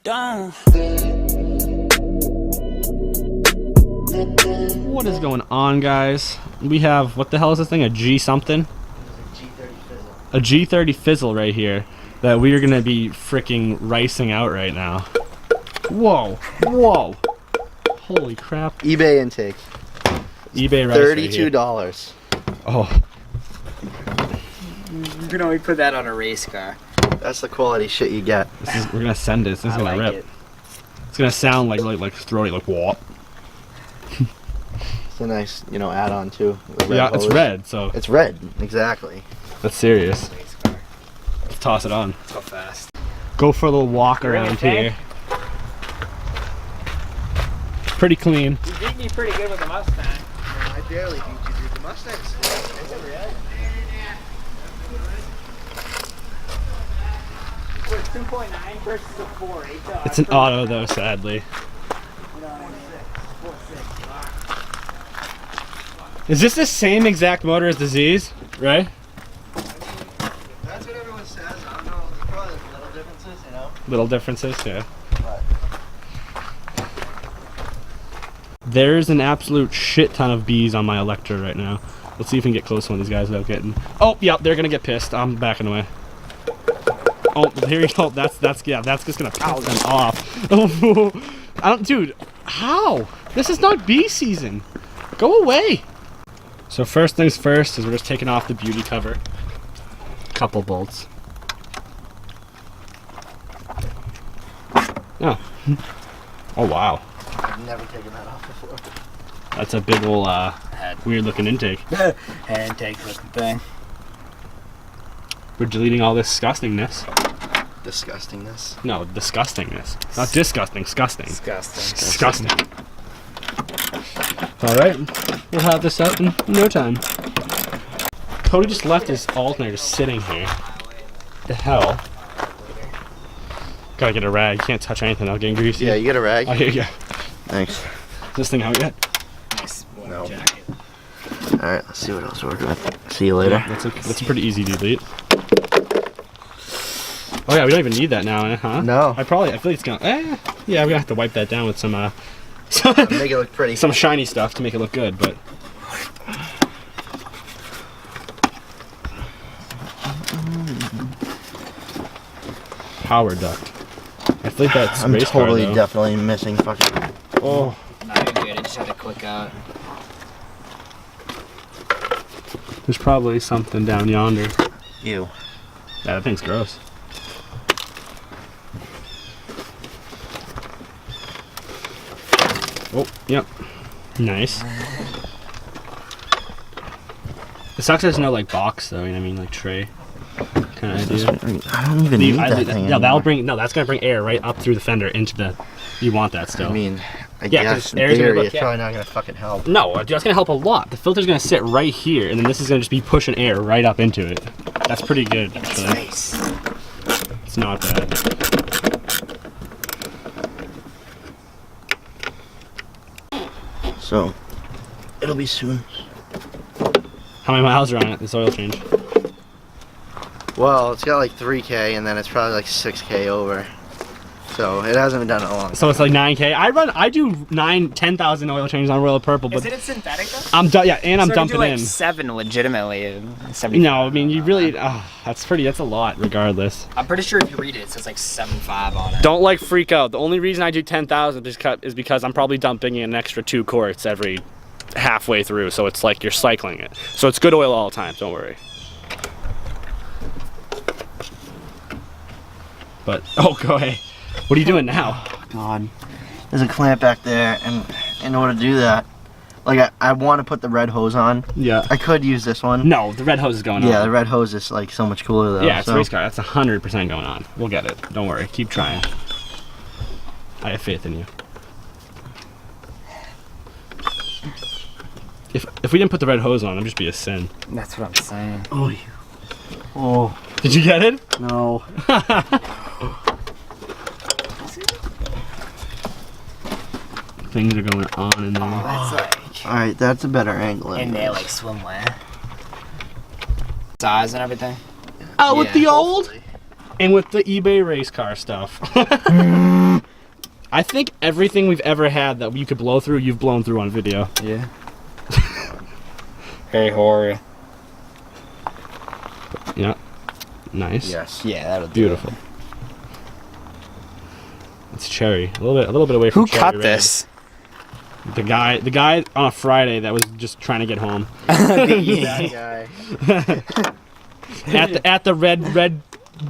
done. What is going on, guys? We have, what the hell is this thing? A G something? A G30 Fizzle right here that we are gonna be freaking ricing out right now. Whoa, whoa. Holy crap. eBay intake. eBay rice $32. Oh. You can only put that on a race car. That's the quality shit you get. We're gonna send it. This is gonna rip. It's gonna sound like really like throaty, like what? It's a nice, you know, add-on too. Yeah, it's red, so. It's red, exactly. That's serious. Let's toss it on. Let's go fast. Go for a little walk around here. Pretty clean. You beat me pretty good with the Mustang. I barely beat you, dude. The Mustang's It's 2.9 versus a 4.8. It's an auto though, sadly. You know what I mean? Is this the same exact motor as the Z's, right? That's what everyone says. I don't know. There's probably little differences, you know? Little differences, yeah. But There's an absolute shit ton of bees on my Electra right now. Let's see if we can get close to one of these guys without getting... Oh, yeah, they're gonna get pissed. I'm backing away. Oh, here you go. That's just gonna piss them off. I don't, dude. How? This is not bee season. Go away. So first things first is we're just taking off the beauty cover. Couple bolts. Oh. Oh wow. I've never taken that off before. That's a big ol' weird looking intake. Hand take looking thing. We're deleting all this disgustingness. Disgustingness. No, disgustingness. Not disgusting, disgusting. Disgusting. Disgusting. Alright, we'll have this out in no time. Cody just left his alternator sitting here. The hell? Gotta get a rag. Can't touch anything. I'll get greasy. Yeah, you get a rag. Oh, here you go. Thanks. Is this thing out yet? Nice No. jacket. Alright, let's see what else we're working with. See you later. That's a pretty easy delete. Oh yeah, we don't even need that now, huh? No. I feel like it's gonna. Yeah, we're gonna have to wipe that down with some Make it look pretty. some shiny stuff to make it look good, but. Power duct. I think that's I'm race totally car, though. definitely missing fucking. Oh, No, you're good. I just had to click out. there's probably something down yonder. Ew. Yeah, that thing's gross. Oh, yep. Nice. It sucks there's no like box though, you know what I mean, like tray kind of idea. I don't even need that thing No, anymore. that'll bring that's gonna bring air right up through the fender into the. You want that still? I mean, I Yeah, 'cause guess in air's gonna theory, look- it's yeah. probably not gonna fucking help. No, that's gonna help a lot. The filter's gonna sit right here, and then this is gonna just be pushing air right up into it. That's pretty good. Actually. Nice. It's not bad. So, it'll be soon. How many miles are on it? This oil change. Well, it's got like 3K, and then it's probably like 6K over. So it hasn't been done in a long time. So it's like 9K. I do 10,000 oil changes on Royal Purple, but Is it in synthetic though? I'm and I'm So dumping you do like in. 7 legitimately. No, I mean you really. That's a lot, regardless. I'm pretty sure if you read it, it says like 7.5 on it. Don't like freak out. The only reason I do 10,000 is because I'm probably dumping in an extra 2 quarts every halfway through, so it's like you're cycling it. So it's good oil all the time. Don't worry. But go ahead. What are you doing now? Oh, God. There's a clamp back there, and in order to do that, like I want to put the red hose on. Yeah. I could use this one. No, the red hose is going on. Yeah, the red hose is like so much cooler though. Yeah, it's so. a race car. That's 100% going on. We'll get it. Don't worry. Keep trying. I have faith in you. If we didn't put the red hose on, it'd just be a sin. That's what I'm saying. Oh, oh Did you get it? no. Things are going on in there. That's like All right, that's a better angle. in there like swimwear. Size and everything. Oh, with Yeah, the old? hopefully. And with the eBay race car stuff. I think everything we've ever had that you could blow through, you've blown through on video. Yeah. Very horror. Yeah. Nice. Yes. Yeah, that'll do. Beautiful. It's cherry. A little bit away from Who cherry cut red. this? The guy on a Friday that was just trying to get home. That guy. at the red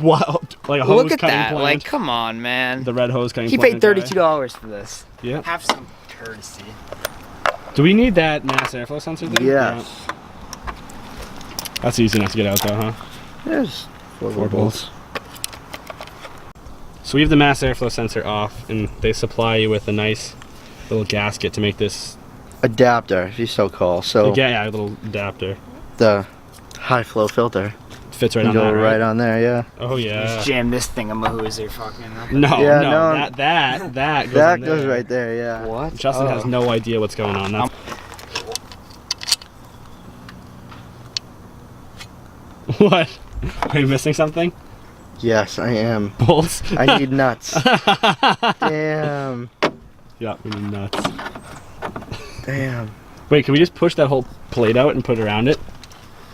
wild like a hose Look at cutting that. plant. Like, come on, man. The red hose cutting He plant paid guy. $32 for this. Yeah. Have some courtesy. Do we need that mass airflow sensor thing? Yes. Yeah. That's easy enough to get out though, huh? There's 4 bolts. So we have the mass airflow sensor off, and they supply you with a nice little gasket to make this. Adapter, if you so call. So Yeah, a little adapter. the high flow filter Fits right can on go that, right on there. Yeah. Oh yeah. Just jam this thing a mahoozer fucking. No, Yeah, no, no. that goes That in goes there. right there. Yeah. What? Justin has no idea what's going on. That's what? Are you missing something? Yes, I am. Bolts? I need nuts. Damn. Yeah, we need nuts. Damn. Wait, can we just push that whole plate out and put it around it?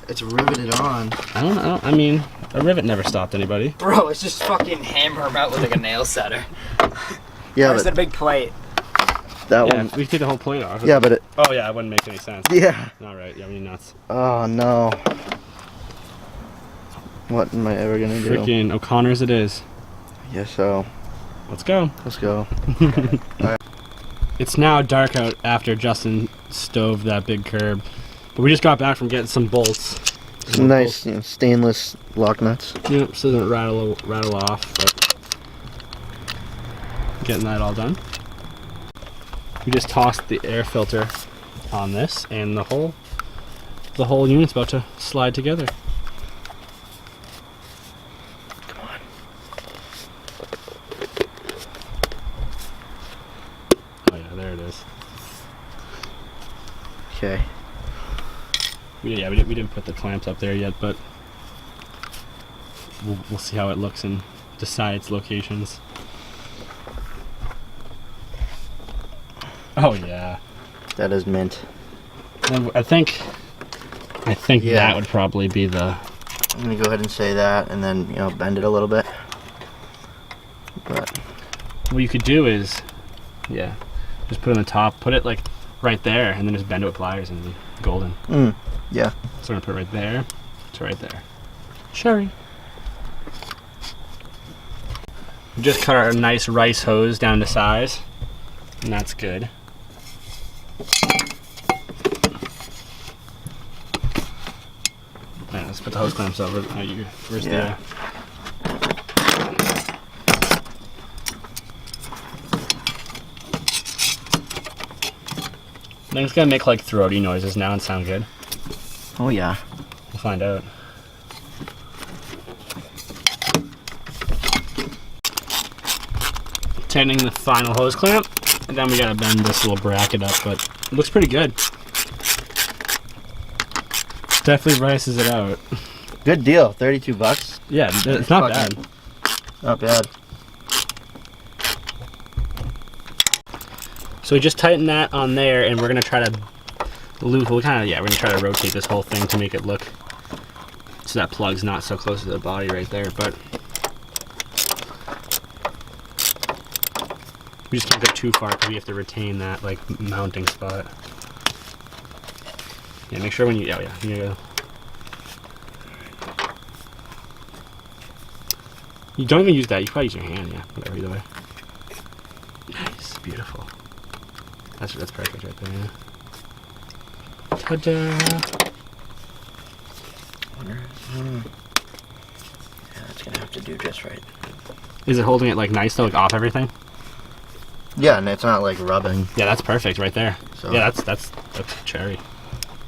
It's riveted on. I don't know. I mean, a rivet never stopped anybody. Bro, it's just fucking hammer him out with like a nail setter. Yeah, It's a but big plate. that Yeah, one. we can take the whole plate off. Yeah, but it. Oh yeah, it wouldn't make any sense. Yeah. All right, yeah, we need nuts. Oh no. What am I ever gonna do? Freaking O'Connor's it is. Yeah, so Let's go. let's go. It's now dark out after Justin stove that big curb. But we just got back from getting some bolts. Some nice, stainless lock nuts. Yep, so doesn't rattle off, but getting that all done. We just tossed the air filter on this, and the whole unit's about to slide together. Come on. Oh yeah, there it is. Okay. We didn't put the clamps up there yet, but we'll see how it looks and decide its locations. Oh yeah. That is mint. And I think Yeah. that would probably be the. I'm gonna go ahead and say that, and then bend it a little bit. But What you could do is, yeah, just put it on the top, put it like right there, and then just bend it with pliers and it'll be golden. yeah. So we're gonna put it right there to right there. Sherry. We just cut our nice rice hose down to size, and that's good. Yeah, let's put the hose clamps over. Where's Yeah. I think it's gonna make like throaty noises now and sound good. Oh yeah. We'll find out. Tightening the final hose clamp, and then we gotta bend this little bracket up, but it looks pretty good. Definitely rices it out. Good deal. $32. Yeah, it's not Fucking- bad. Not bad. So we just tighten that on there, and we're gonna try to loop. We're gonna try to rotate this whole thing to make it look so that plug's not so close to the body right there. But we just can't go too far because we have to retain that like mounting spot. Yeah, make sure when you you go. You don't even use that. You probably use your hand. Yeah, whatever. Either way. Nice, beautiful. That's perfect right there. Yeah. Ta-da! Yeah, that's gonna have to do just right. Is it holding it like nice though, like off everything? Yeah, and it's not like rubbing. Yeah, that's perfect right there. So. Yeah, that's cherry.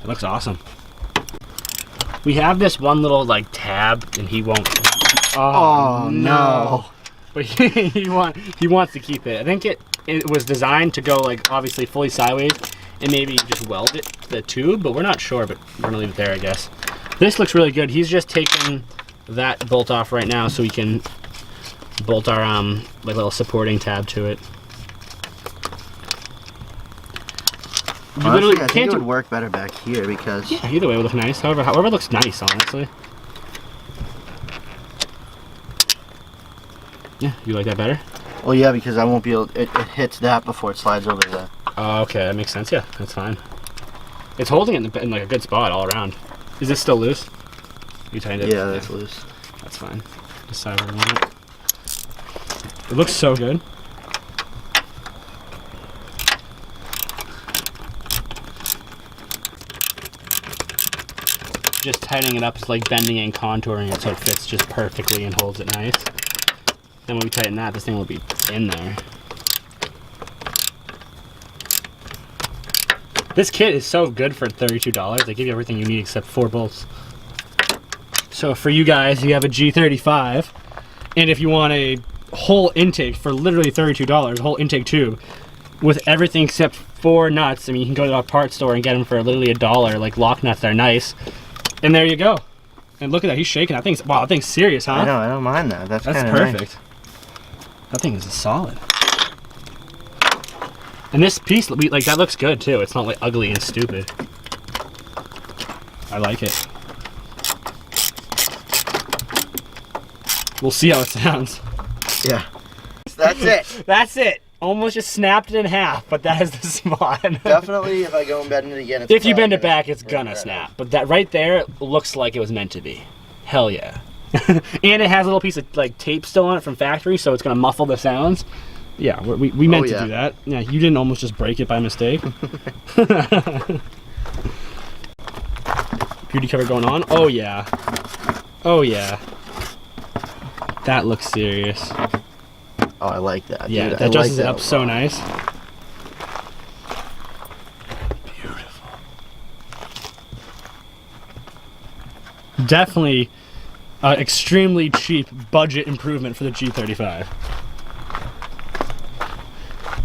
It looks awesome. We have this one little like tab, and he won't. Oh, no. But he wants to keep it. I think it was designed to go like obviously fully sideways, and maybe just weld it to the tube, but we're not sure. But we're gonna leave it there, I guess. This looks really good. He's just taken that bolt off right now so we can bolt our like little supporting tab to it. You Honestly, literally I think can't it do. would work better back here because Yeah, either way it would look nice. However looks nice, honestly. Yeah, you like that better? well, yeah, because I won't be able. It hits that before it slides over there. Oh, okay, that makes sense. Yeah, that's fine. It's holding it in like a good spot all around. Is this still loose? You tightened it? Yeah, that's loose. That's fine. Decide where we want it. It looks so good. Just tightening it up is like bending and contouring it so it fits just perfectly and holds it nice. Then when we tighten that, this thing will be in there. This kit is so good for $32. They give you everything you need except 4 bolts. So for you guys, you have a G35, and if you want a whole intake for literally $32, a whole intake tube, with everything except 4 nuts, I mean, you can go to a parts store and get them for literally $1, like lock nuts, they're nice. And there you go. And look at that, he's shaking. That thing's, wow, that thing's serious, huh? I know, I don't mind that. That's kind of perfect. nice. That thing is solid. And this piece, like, that looks good too. It's not like ugly and stupid. I like it. We'll see how it sounds. Yeah. That's it. That's it. Almost just snapped it in half, but that is the spot. Definitely, if I go and bend it again, it's If you bend probably it back, it's break gonna right snap. But that right there looks like it was meant to be. Hell yeah. And it has a little piece of like tape still on it from factory, so it's gonna muffle the sounds. Yeah, we meant to do that. Yeah, you didn't almost just break it by mistake. Beauty cover going on. Oh yeah. Oh yeah. That looks serious. Oh, I like that. Yeah, dude. that dresses it up a so lot. nice. Beautiful. Definitely extremely cheap budget improvement for the G35.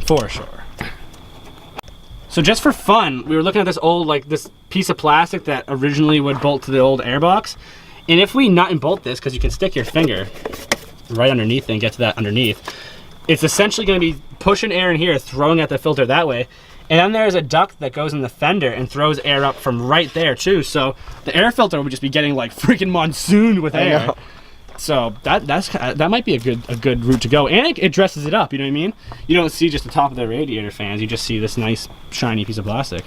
For sure. So just for fun, we were looking at this old, like this piece of plastic that originally would bolt to the old airbox. And if we nut and bolt this, because you can stick your finger right underneath and get to that underneath, it's essentially going to be pushing air in here, throwing at the filter that way. And then there's a duct that goes in the fender and throws air up from right there too. So the air filter would just be getting like freaking monsooned with air. So that might be a good route to go. And it dresses it up, you know what I mean? You don't see just the top of the radiator fans, you just see this nice shiny piece of plastic.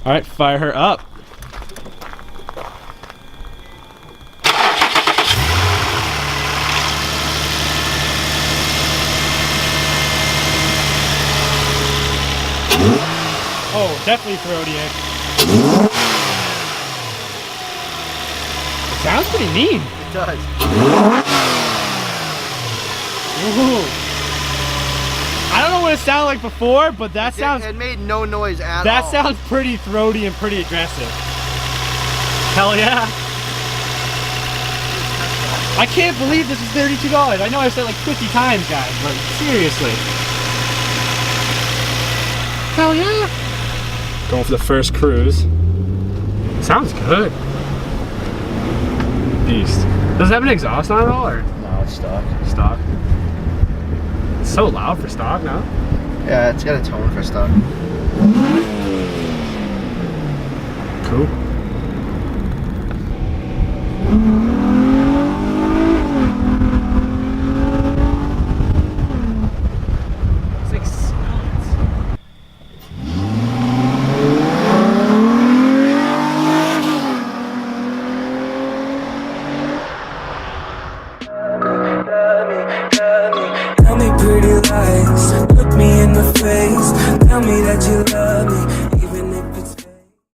All right, fire her up. Oh, definitely throatier. It sounds pretty mean. It does. Ooh. I don't know what it sounded like before, but that sounds... It made no noise at all. That sounds pretty throaty and pretty aggressive. Hell yeah. I can't believe this is $32. I know I've said it like 50 times, guys, but seriously. Hell yeah. Going for the first cruise. Sounds good. Beast. Does it have an exhaust on it all, or? No, it's stock. Stock. It's so loud for stock now. Yeah, it's got a tone for stock. Cool. It's like silence. Tell me pretty lies.